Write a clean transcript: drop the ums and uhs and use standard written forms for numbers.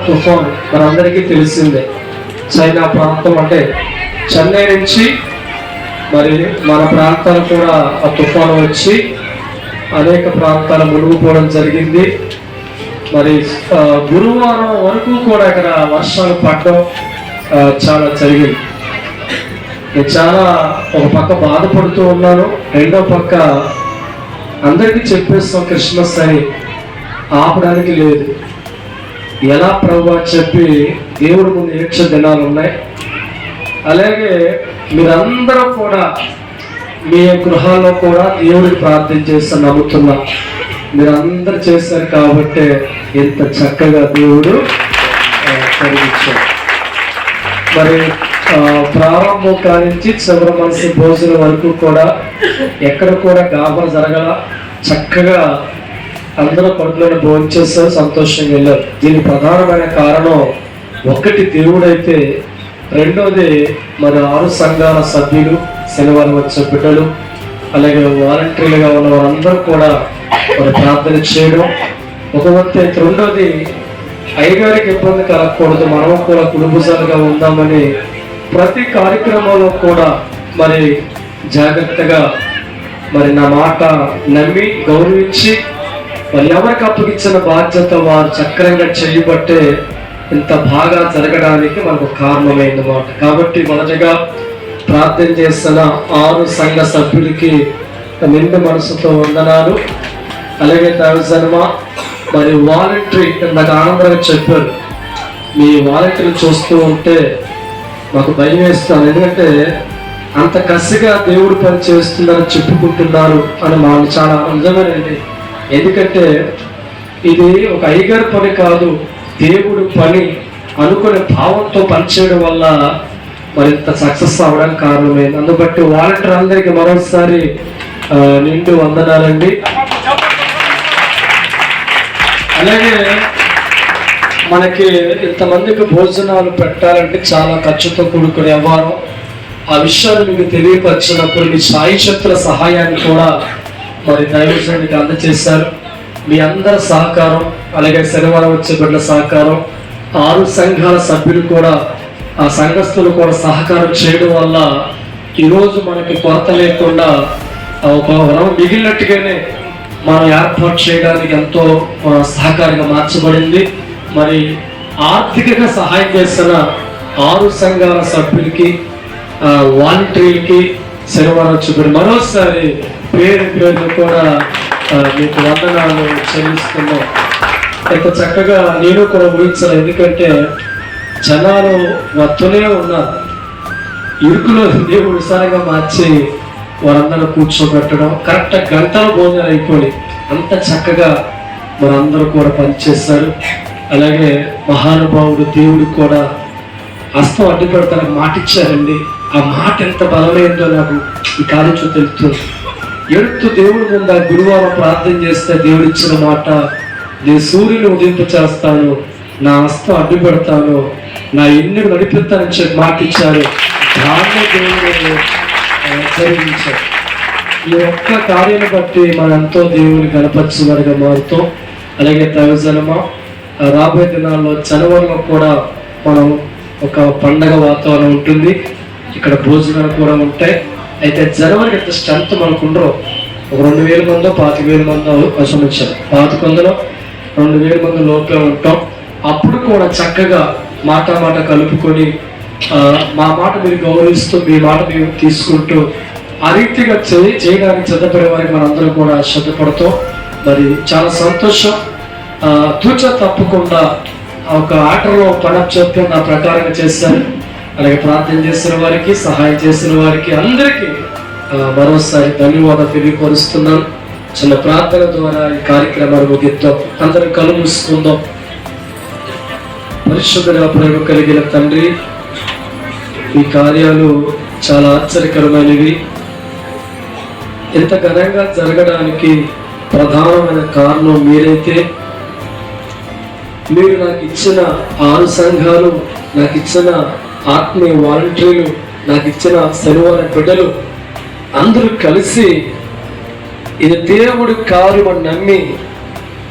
తుఫాన్ మనందరికీ తెలిసిందే. చైనా ప్రాంతం అంటే చెన్నై నుంచి మరి మన ప్రాంతాలు కూడా ఆ తుఫాను వచ్చి అనేక ప్రాంతాలు మునిగిపోవడం జరిగింది. మరి గురువారం వరకు కూడా ఇక్కడ వర్షాలు పడడం చాలా జరిగింది. నేను చాలా ఒక పక్క బాధపడుతూ ఉన్నాను, రెండో పక్క అందరికీ చెప్పేస్తాం క్రిస్మస్ అని ఆపడానికి లేదు. ఎలా ప్రభు చెప్పి దేవుడి ముందు ఏడ్చ దినాలు ఉన్నాయి. అలాగే మీరందరూ కూడా మీ గృహాల్లో కూడా దేవుడికి ప్రార్థన చేస్తా నమ్ముతున్నా. మీరందరూ చేశారు కాబట్టి ఎంత చక్కగా దేవుడు కలిగించాడు. మరి ప్రారంభం కానించి చివరి మనసు భోజనం వరకు కూడా ఎక్కడ కూడా గాబర జరగల, చక్కగా అందరూ కడుపులను భోజనం చేస్తారు, సంతోషంగా వెళ్ళారు. దీనికి ప్రధానమైన కారణం ఒకటి దేవుడైతే, రెండోది మరి 6 సంఘాల సభ్యులు, శనివారం వచ్చే బిడ్డలు, అలాగే వాలంటీర్లుగా ఉన్న వారందరూ కూడా మరి ప్రార్థన చేయడం ఒక వంతు. రెండోది అయ్యగారికి ఇబ్బంది కలగకూడదు, మనం కూడా కుటుంబసాలుగా ఉందామని ప్రతి కార్యక్రమంలో కూడా మరి జాగ్రత్తగా మరి నా మాట నమ్మి గౌరవించి మరి ఎవరికి అప్పగించిన బాధ్యత వారు చక్రంగా చేయబట్టే ఇంత బాగా జరగడానికి మనకు కారణమైందన్నమాట. కాబట్టి మొదటగా ప్రార్థన చేస్తున్న 6 సంఘ సభ్యులకి నిండు మనసుతో వందనాలు. అలాగే దైవజనమ మరి వాలంటరీ నాకు ఆనందంగా చెప్పారు. మీ వాలంటీర్లు చూస్తూ ఉంటే మాకు భయం వేస్తాను, ఎందుకంటే అంత కసిగా దేవుడు పని చేస్తుందని చెప్పుకుంటున్నారు అని మాకు చాలా నిజమేనండి. ఎందుకంటే ఇది ఒక అయ్యగారి పని కాదు, దేవుడు పని అనుకునే భావంతో పనిచేయడం వల్ల మరింత సక్సెస్ అవ్వడానికి కారణమైంది. అందుబట్టి వాలంటీర్ అందరికీ మరోసారి నిండు వందనాలండి. అలాగే మనకి ఇంతమందికి భోజనాలు పెట్టాలంటే చాలా ఖర్చుతో కూడుకునే వ్యవహారం. ఆ విషయాలు మీకు తెలియపరిచినప్పుడు మీ సాయశక్తుల సహాయాన్ని కూడా మరి దైవజనుడికి అందజేశారు. మీ అందరి సహకారం, అలాగే శనివారం వచ్చే బిడ్డల సహకారం, 6 సంఘాల సభ్యులు కూడా ఆ సంఘస్థులు కూడా సహకారం చేయడం వల్ల ఈరోజు మనకి కొరత లేకుండా ఒక మిగిలినట్టుగానే మనం ఏర్పాటు చేయడానికి ఎంతో సహకారంగా మార్చబడింది. మరి ఆర్థికంగా సహాయం చేసిన 6 సంఘాల సభ్యులకి, వాలంటీర్లకి శనివారం వచ్చి మరోసారి పేరు కూడా మీకు వందనాలు చెల్లిస్తున్నాం. ఎంత చక్కగా నేను కూడా ఊహించాను, ఎందుకంటే జనాలు వస్తూనే ఉన్నారు. ఇరుకులో దేవుడు విసారంగా మార్చి వారందరూ కూర్చోబెట్టడం, కరెక్ట్ గంటల భోజనం అయిపోయి అంత చక్కగా వారందరూ కూడా పనిచేస్తారు. అలాగే మహానుభావుడు దేవుడు కూడా హస్తం అడ్డు పెడతానికి మాట ఇచ్చారండి. ఆ మాట ఎంత బలమైందో నాకు ఈ కాలేజీలో తెలుస్తుంది. ఎడుతూ దేవుడి ముందు ఆ గురువారం ప్రార్థన చేస్తే దేవుడు ఇచ్చిన మాట, నేను సూర్యుని ఉదయింపు చేస్తాను, నా హస్తం అడ్డు పెడతాను, నా ఎన్నిక నడిపిస్తానని చెప్పి మాట ఇచ్చారు. దాన్నే దేవుడు జరిగించారు. ఈ ఒక్క కార్యాన్ని బట్టి మనం ఎంతో దేవుని గణపరిచేవారిగా మారుతాం. అలాగే దైవజనమా రాబోయే దినాల్లో జనవరిలో కూడా మనం ఒక పండగ వాతావరణం ఉంటుంది. ఇక్కడ భోజనాలు కూడా ఉంటాయి. అయితే జనవరికి ఎంత స్ట్రెంత్ మనకు ఉండరు. ఒక 2000 మందో 25,000 మందో వచ్చారు. 1100 2000 మంది లోపే ఉంటాం. అప్పుడు కూడా చక్కగా మాట కలుపుకొని మా మాట మీరు గౌరవిస్తూ, మీ మాట మీరు తీసుకుంటూ ఆ రీతిగా చేయడానికి సిద్ధపడే వారికి మనందరం కూడా శ్రద్ధపడతాం. మరి చాలా సంతోషం. తూచ తప్పకుండా ఒక ఆటలో చెప్పి నా ప్రకారంగా చేశారు. అలాగే ప్రార్థన చేసిన వారికి, సహాయం చేసిన వారికి అందరికీ మరోసారి ధన్యవాదాలు తెలియపరుస్తున్నాను. చిన్న ప్రార్థన ద్వారా ఈ కార్యక్రమాన్ని ముగిద్దాం. అందరం కళ్ళు మూసుకుందాం. పరిశుద్ధంగా ప్రేమ కలిగిన తండ్రి, ఈ కార్యాలు చాలా ఆశ్చర్యకరమైనవి. ఇంత ఘనంగా జరగడానికి ప్రధానమైన కారణం మీరైతే. మీరు నాకు ఇచ్చిన 6 సంఘాలు, నాకు ఇచ్చిన ఆత్మీయ వాలంటీర్లు, నాకు ఇచ్చిన శనివారం బిడ్డలు అందరూ కలిసి ఇది దేవుడి కార్యం అని నమ్మి